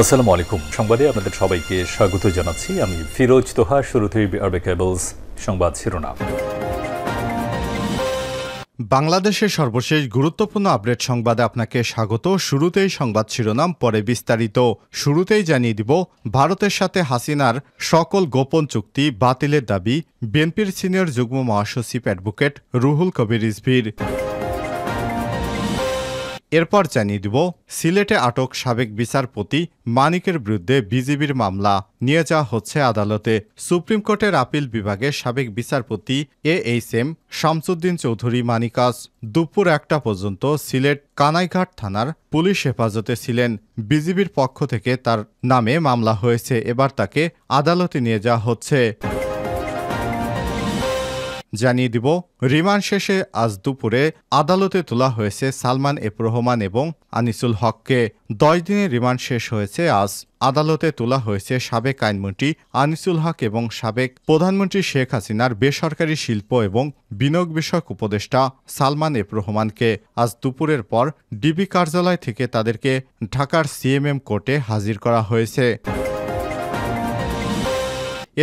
আসসালামু আলাইকুম। সংবাদে আপনাদের সবাইকে স্বাগত জানাচ্ছি। আমি ফিরোজ তোহা। শুরুতেই আরবে কেবলস সংবাদ শিরোনাম। বাংলাদেশের সর্বশেষ গুরুত্বপূর্ণ আপডেট সংবাদে আপনাকে স্বাগত। শুরুতেই সংবাদ শিরোনাম, পরে বিস্তারিত। শুরুতেই জানিয়ে দিব, ভারতের সাথে হাসিনার সকল গোপন চুক্তি বাতিলের দাবি বিএনপির সিনিয়র যুগ্ম মহাসচিব অ্যাডভোকেট রুহুল কবির রিজভীর। এরপর জানিয়ে দিব, সিলেটে আটক সাবেক বিচারপতি মানিকের বিরুদ্ধে বিজিবির মামলা নিয়ে যাওয়া হচ্ছে আদালতে। সুপ্রিম কোর্টের আপিল বিভাগের সাবেক বিচারপতি AHM শামসুদ্দিন চৌধুরী মানিক আজ দুপুর 1টা পর্যন্ত সিলেট কানাইঘাট থানার পুলিশ হেফাজতে ছিলেন। বিজিবির পক্ষ থেকে তার নামে মামলা হয়েছে। এবার তাকে আদালতে নিয়ে যাওয়া হচ্ছে। জানিয়ে দিব, রিমান্ড শেষে আজ দুপুরে আদালতে তোলা হয়েছে সালমান এফ রহমান এবং আনিসুল হককে। 10 দিনের রিমান্ড শেষ হয়েছে আজ। আদালতে তোলা হয়েছে সাবেক আইনমন্ত্রী আনিসুল হক এবং সাবেক প্রধানমন্ত্রী শেখ হাসিনার বেসরকারি শিল্প এবং বিনিয়োগ বিষয়ক উপদেষ্টা সালমান এফ রহমানকে। আজ দুপুরের পর ডিবি কার্যালয় থেকে তাদেরকে ঢাকার CMM কোর্টে হাজির করা হয়েছে।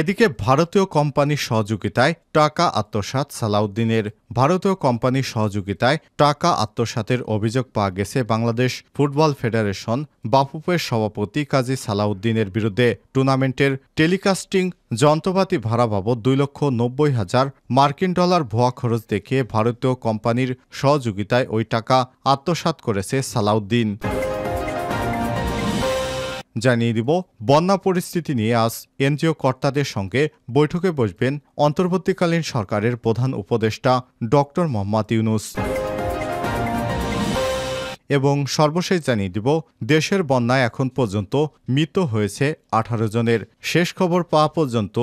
এদিকে ভারতীয় কোম্পানির সহযোগিতায় টাকা আত্মসাৎ সালাউদ্দিনের। ভারতীয় কোম্পানির সহযোগিতায় টাকা আত্মসাতের অভিযোগ পাওয়া গেছে বাংলাদেশ ফুটবল ফেডারেশন বাফুফের সভাপতি কাজী সালাউদ্দিনের বিরুদ্ধে। টুর্নামেন্টের টেলিকাস্টিং যন্ত্রপাতি ভাড়া বাবদ 2,90,000 মার্কিন ডলার ভুয়া খরচ দেখিয়ে ভারতীয় কোম্পানির সহযোগিতায় ওই টাকা আত্মসাৎ করেছে সালাউদ্দিন। জানিয়ে দিব, বন্যা পরিস্থিতি নিয়ে আজ এনজিও কর্তাদের সঙ্গে বৈঠকে বসবেন অন্তর্বর্তীকালীন সরকারের প্রধান উপদেষ্টা ডক্টর মোহাম্মদ ইউনূস। এবং সর্বশেষ জানিয়ে দিব, দেশের বন্যায় এখন পর্যন্ত মৃত্যু হয়েছে 18 জনের। শেষ খবর পাওয়া পর্যন্ত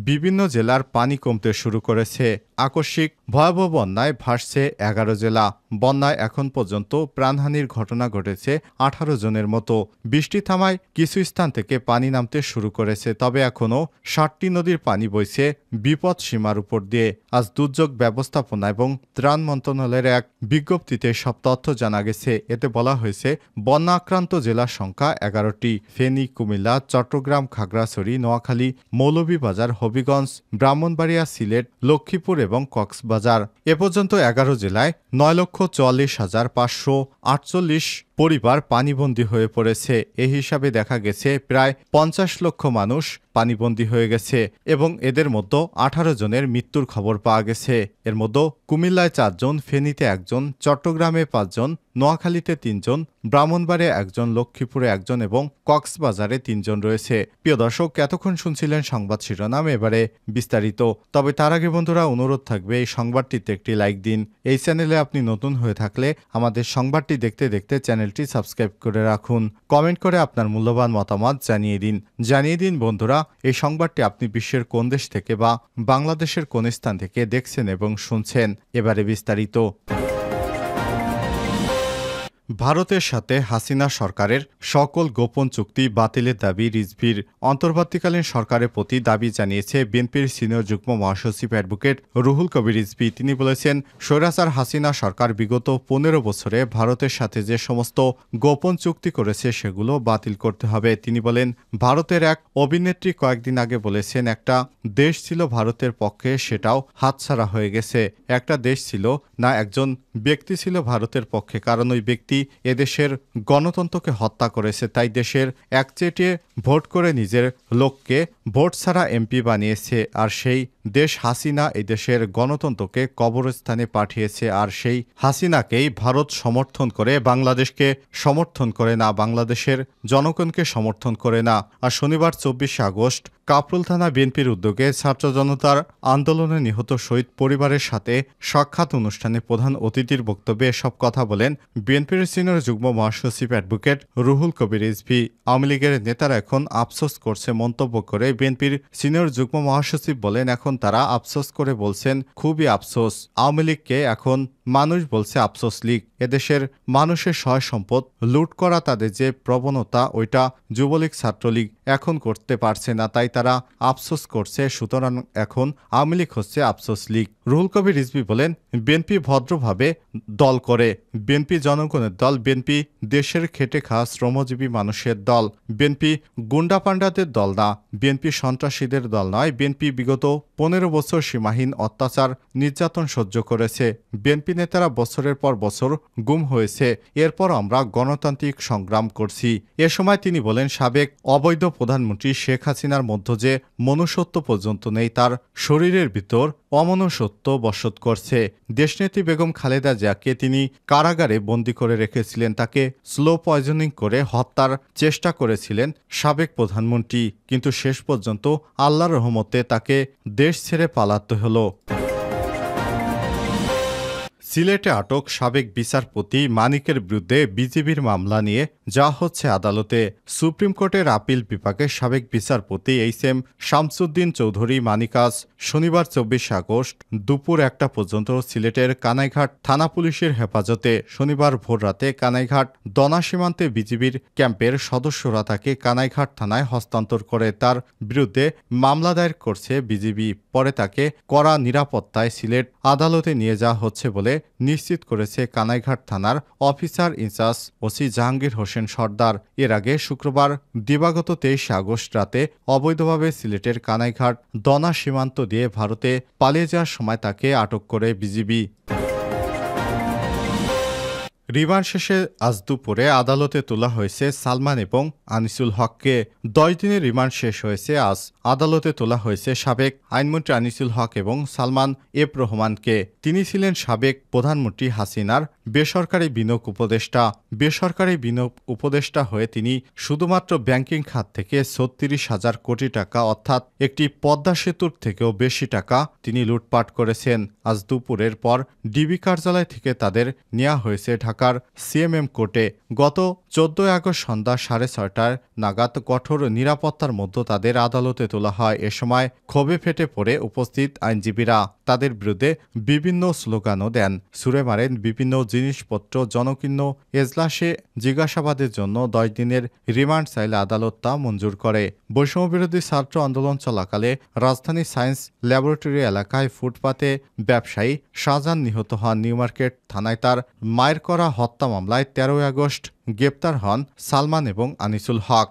বিভিন্ন জেলার পানি কমতে শুরু করেছে। আকস্মিক ভয়াবহ বন্যায় ভাসছে 11 জেলা। বন্যায় এখন পর্যন্ত প্রাণহানির ঘটনা ঘটেছে 18 জনের মতো। বৃষ্টি থামায় কিছু স্থান থেকে পানি নামতে শুরু করেছে, তবে এখনও 60টি নদীর পানি বইছে বিপদ সীমার উপর দিয়ে। আজ দুর্যোগ ব্যবস্থাপনা এবং ত্রাণ মন্ত্রণালয়ের এক বিজ্ঞপ্তিতে সব তথ্য জানা গেছে। এতে বলা হয়েছে, বন্যা আক্রান্ত জেলার সংখ্যা 11টি। ফেনী, কুমিল্লা, চট্টগ্রাম, খাগড়াছড়ি, নোয়াখালী, মৌলভীবাজার, হবিগঞ্জ, ব্রাহ্মণবাড়িয়া, সিলেট, লক্ষ্মীপুর এবং কক্সবাজার। এ পর্যন্ত 11 জেলায় 9,44,548 পরিবার পানিবন্দী হয়ে পড়েছে। এই হিসাবে দেখা গেছে প্রায় 50 লক্ষ মানুষ পানিবন্দী হয়ে গেছে এবং এদের মধ্যে 18 জনের মৃত্যুর খবর পাওয়া গেছে। এর মধ্যে কুমিল্লায় 4 জন, ফেনীতে 1 জন, চট্টগ্রামে 5 জন, নোয়াখালীতে 3 জন, ব্রাহ্মণবাড়িয়া 1 জন, লক্ষ্মীপুরে 1 জন এবং কক্সবাজারে 3 জন রয়েছে। প্রিয় দর্শক, এতক্ষণ শুনছিলেন সংবাদ শিরোনাম, এবারে বিস্তারিত। তবে তার আগে বন্ধুরা, অনুরোধ থাকবে এই সংবাদটিতে একটি লাইক দিন। এই চ্যানেলে আপনি নতুন হয়ে থাকলে আমাদের সংবাদটি দেখতে দেখতে চ্যানেলটি সাবস্ক্রাইব করে রাখুন। কমেন্ট করে আপনার মূল্যবান মতামত জানিয়ে দিন বন্ধুরা, এই সংবাদটি আপনি বিশ্বের কোন দেশ থেকে বা বাংলাদেশের কোন স্থান থেকে দেখছেন এবং শুনছেন। এবারে বিস্তারিত। ভারতের সাথে হাসিনা সরকারের সকল গোপন চুক্তি বাতিলের দাবি রিজভীর। অন্তর্বর্তীকালীন সরকারের প্রতি দাবি জানিয়েছে বিএনপির সিনিয়র যুগ্ম মহাসচিব অ্যাডভোকেট রুহুল কবির রিজভী। তিনি বলেছেন, স্বৈরাচার হাসিনা সরকার বিগত 15 বছরে ভারতের সাথে যে সমস্ত গোপন চুক্তি করেছে সেগুলো বাতিল করতে হবে। তিনি বলেন, ভারতের এক অভিনেত্রী কয়েকদিন আগে বলেছেন, একটা দেশ ছিল ভারতের পক্ষে, সেটাও হাতছাড়া হয়ে গেছে। একটা দেশ ছিল না, একজন ব্যক্তি ছিল ভারতের পক্ষে, কারণ ওই ব্যক্তি এদেশের গণতন্ত্রকে হত্যা করেছে। তাই দেশের একচেটিয়া ভোট করে নিজের লোককে ভোট ছাড়া এমপি বানিয়েছে। আর সেই দেশ হাসিনা এই দেশের গণতন্ত্রকে কবরস্থানে পাঠিয়েছে। আর সেই হাসিনাকেই ভারত সমর্থন করে, বাংলাদেশকে সমর্থন করে না, বাংলাদেশের জনগণকে সমর্থন করে না। আর শনিবার 24 আগস্ট কাপ্রুল থানা বিএনপির উদ্যোগে ছাত্র জনতার আন্দোলনে নিহত শহীদ পরিবারের সাথে সাক্ষাৎ অনুষ্ঠানে প্রধান অতিথির বক্তব্যে এসব কথা বলেন বিএনপির সিনিয়র যুগ্ম মহাসচিব অ্যাডভোকেট রুহুল কবির রিজভী। আওয়ামী লীগের নেতারা এখন আফসোস করছে মন্তব্য করে বিএনপির সিনিয়র যুগ্ম মহাসচিব বলেন, এখন তারা আফসোস করে বলছেন খুবই আফসোস। আওয়ামী লীগকে এখন মানুষ বলছে আফসোস লীগ। এদেশের মানুষের সয় সম্পদ লুট করা তাদের যে প্রবণতা, ওইটা যুবলীগ ছাত্রলীগ এখন করতে পারছে না, তাই তারা আফসোস করছে। সুতরাং এখন আওয়ামী লীগ হচ্ছে আফসোস লীগ। রুহুল কবির রিজভী বলেন, বিএনপি ভদ্রভাবে দল করে। বিএনপি জনগণের দল। বিএনপি দেশের খেটে খাওয়া শ্রমজীবী মানুষের দল। বিএনপি গুন্ডা পান্ডাদের দল না। বিএনপি সন্ত্রাসীদের দল নয়। বিএনপি বিগত 15 বছর সীমাহীন অত্যাচার নির্যাতন সহ্য করেছে। বিএনপি নেতারা বছরের পর বছর গুম হয়েছে। এরপর আমরা গণতান্ত্রিক সংগ্রাম করছি। এ সময় তিনি বলেন, সাবেক অবৈধ প্রধানমন্ত্রী শেখ হাসিনার মধ্য যে মনুষ্যত্ব পর্যন্ত নেই, তার শরীরের ভিতর অমনুষ্যত্ব বসত করছে। দেশনেত্রী বেগম খালেদা জিয়াকে তিনি কারাগারে বন্দী করে রেখেছিলেন। তাকে স্লো পয়জনিং করে হত্যার চেষ্টা করেছিলেন সাবেক প্রধানমন্ত্রী, কিন্তু শেষ পর্যন্ত আল্লাহর রহমতে তাকে দেশ ছেড়ে পালাতে হলো। সিলেটে আটক সাবেক বিচারপতি মানিকের বিরুদ্ধে বিজিবির মামলা নিয়ে যা হচ্ছে আদালতে। সুপ্রিম কোর্টের আপিল বিভাগের সাবেক বিচারপতি এইচ.এম. শামসুদ্দিন চৌধুরী মানিক আজ শনিবার 24 আগস্ট দুপুর 1টা পর্যন্ত সিলেটের কানাইঘাট থানা পুলিশের হেফাজতে। শনিবার ভোররাতে কানাইঘাট দনা সীমান্তে বিজিবির ক্যাম্পের সদস্যরা তাকে কানাইঘাট থানায় হস্তান্তর করে। তার বিরুদ্ধে মামলা দায়ের করছে বিজিবি। পরে তাকে কড়া নিরাপত্তায় সিলেট আদালতে নিয়ে যাওয়া হচ্ছে বলে নিশ্চিত করেছে কানাইঘাট থানার officer in charge OC Jahangir Hossain Sardar. এর আগে শুক্রবার দিবাগত 23 আগস্ট রাতে অবৈধভাবে সিলেটের কানাইঘাট দনা সীমান্ত দিয়ে ভারতে পালিয়ে যাওয়ার সময় তাকে আটক করে বিজিবি। রিমান্ড শেষে আজ দুপুরে আদালতে তোলা হয়েছে সালমান এবং আনিসুল হককে। 10 দিনের রিমান্ড শেষ হয়েছে আজ। আদালতে তোলা হয়েছে সাবেক আইনমন্ত্রী আনিসুল হক এবং সালমান এফ রহমানকে। তিনি ছিলেন সাবেক প্রধানমন্ত্রী হাসিনার বেসরকারি বিনিয়োগ উপদেষ্টা। বেসরকারি বিনিয়োগ উপদেষ্টা হয়ে তিনি শুধুমাত্র ব্যাংকিং খাত থেকে 36,000 কোটি টাকা, অর্থাৎ একটি পদ্মা সেতুর থেকেও বেশি টাকা তিনি লুটপাট করেছেন। আজ দুপুরের পর ডিবি কার্যালয় থেকে তাদের নেওয়া হয়েছে ঢাকার সিএমএম কোর্টে। গত 14 আগস্ট সন্ধ্যা 6:30 নাগাদ কঠোর নিরাপত্তার মধ্যে তাদের আদালতে তোলা হয়। এ সময় ক্ষোভে ফেটে পড়ে উপস্থিত আইনজীবীরা তাদের বিরুদ্ধে বিভিন্ন স্লোগানও দেন, ছুড়ে মারেন বিভিন্ন জিনিসপত্র। জনকীর্ণ এজলাসে জিজ্ঞাসাবাদের জন্য 10 দিনের রিমান্ড চাইলে আদালত তা মঞ্জুর করে। বৈষম্যবিরোধী ছাত্র আন্দোলন চলাকালে রাজধানীর সায়েন্স ল্যাবরেটরি এলাকায় ফুটপাতে ব্যবসায়ী শাহজাহান নিহত হন। নিউমার্কেট থানায় তার মায়ের করা হত্যা মামলায় 13 আগস্ট গ্রেপ্তার হন সালমান এবং আনিসুল হক।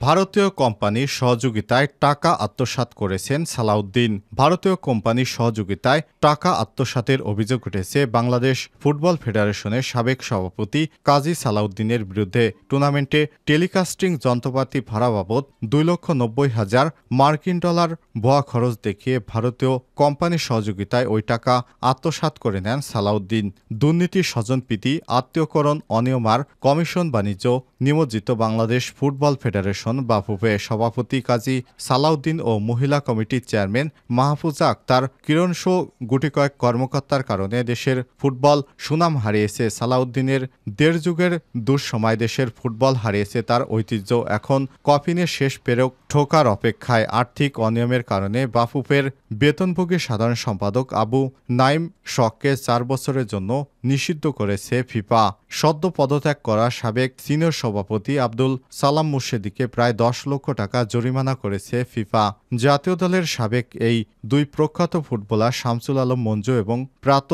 ভারতীয় কোম্পানির সহযোগিতায় টাকা আত্মসাৎ করেছেন সালাউদ্দিন। ভারতীয় কোম্পানির সহযোগিতায় টাকা আত্মসাতের অভিযোগ উঠেছে বাংলাদেশ ফুটবল ফেডারেশনের সাবেক সভাপতি কাজী সালাউদ্দিনের বিরুদ্ধে। টুর্নামেন্টে টেলিকাস্টিং যন্ত্রপাতি ভাড়া বাবদ 2,90,000 মার্কিন ডলার ভুয়া খরচ দেখিয়ে ভারতীয় কোম্পানির সহযোগিতায় ওই টাকা আত্মসাৎ করে নেন সালাউদ্দিন। দুর্নীতি, স্বজনপ্রীতি, আত্মীয়করণ, অনিয়মার কমিশন বাণিজ্য নিমজ্জিত বাংলাদেশ ফুটবল ফেডারেশন বাফুফে সভাপতি কাজী সালাউদ্দিন ও মহিলা কমিটির চেয়ারম্যান মাহফুজা আক্তার কিরণ শো গুটি কয়েক কর্মকর্তার কারণে দেশের ফুটবল সুনাম হারিয়েছে। সালাউদ্দিনের 1.5 যুগের দুঃসময় দেশের ফুটবল হারিয়েছে তার ঐতিহ্য। এখন কফিনের শেষ পেরেক ঠোকার অপেক্ষায়। আর্থিক অনিয়মের কারণে বাফুফের বেতনভোগী সাধারণ সম্পাদক আবু নাইম শখকে 4 বছরের জন্য নিষিদ্ধ করেছে ফিফা। সদ্য পদত্যাগ করা সাবেক সিনিয়র সভাপতি আব্দুল সালাম মুর্শেদিকে প্রায় 10 লক্ষ টাকা জরিমানা করেছে ফিফা। জাতীয় দলের সাবেক এই দুই প্রখ্যাত ফুটবলার শামসুল আলম মঞ্জু এবং প্রাত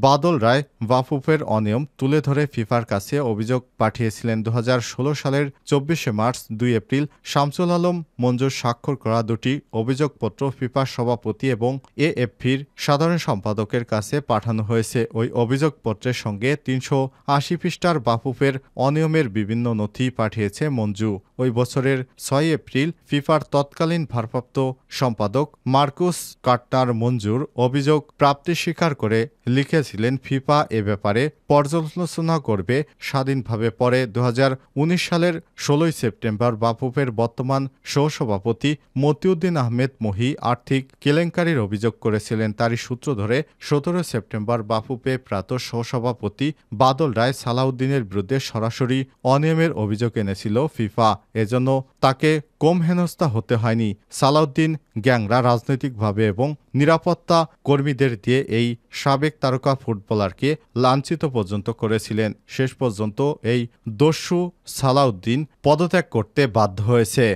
বাদল রায় বাফুফের অনিয়ম তুলে ধরে ফিফার কাছে অভিযোগ পাঠিয়েছিলেন। 2016 সালের 24 মার্চ 2 এপ্রিল শামসুল আলম মঞ্জুর স্বাক্ষর করা দুটি অভিযোগপত্র ফিফার সভাপতি এবং এএফপির সাধারণ সম্পাদকের কাছে পাঠানো হয়েছে। ওই অভিযোগপত্রের সঙ্গে 380 পৃষ্ঠার বাফুফের অনিয়মের বিভিন্ন নথি পাঠিয়েছে মঞ্জু। ওই বছর বছরের ৬ এপ্রিল ফিফার তৎকালীন ভারপ্রাপ্ত সম্পাদক মার্কুস কাটনার মঞ্জুর অভিযোগ প্রাপ্তি স্বীকার করে লিখেছিলেন ফিফা এ ব্যাপারে পর্যালোচনা করবে স্বাধীনভাবে। পরে ২০১৯ সালের ১৬ সেপ্টেম্বর বাফুফের বর্তমান সহসভাপতি মতিউদ্দিন আহমেদ মহি আর্থিক কেলেঙ্কারির অভিযোগ করেছিলেন। তারই সূত্র ধরে ১৭ সেপ্টেম্বর বাফুফে প্রাত সহসভাপতি বাদল রায় সালাউদ্দিনের বিরুদ্ধে সরাসরি অনিয়মের অভিযোগ এনেছিল ফিফা। এজন্য তাকে কম হেনস্থা হতে হয়নি। সালাউদ্দিন গ্যাংরা রাজনৈতিকভাবে এবং নিরাপত্তা কর্মীদের দিয়ে এই সাবেক তারকা ফুটবলারকে লাঞ্ছিত পর্যন্ত করেছিলেন। শেষ পর্যন্ত এই দস্যু সালাউদ্দিন পদত্যাগ করতে বাধ্য হয়েছে।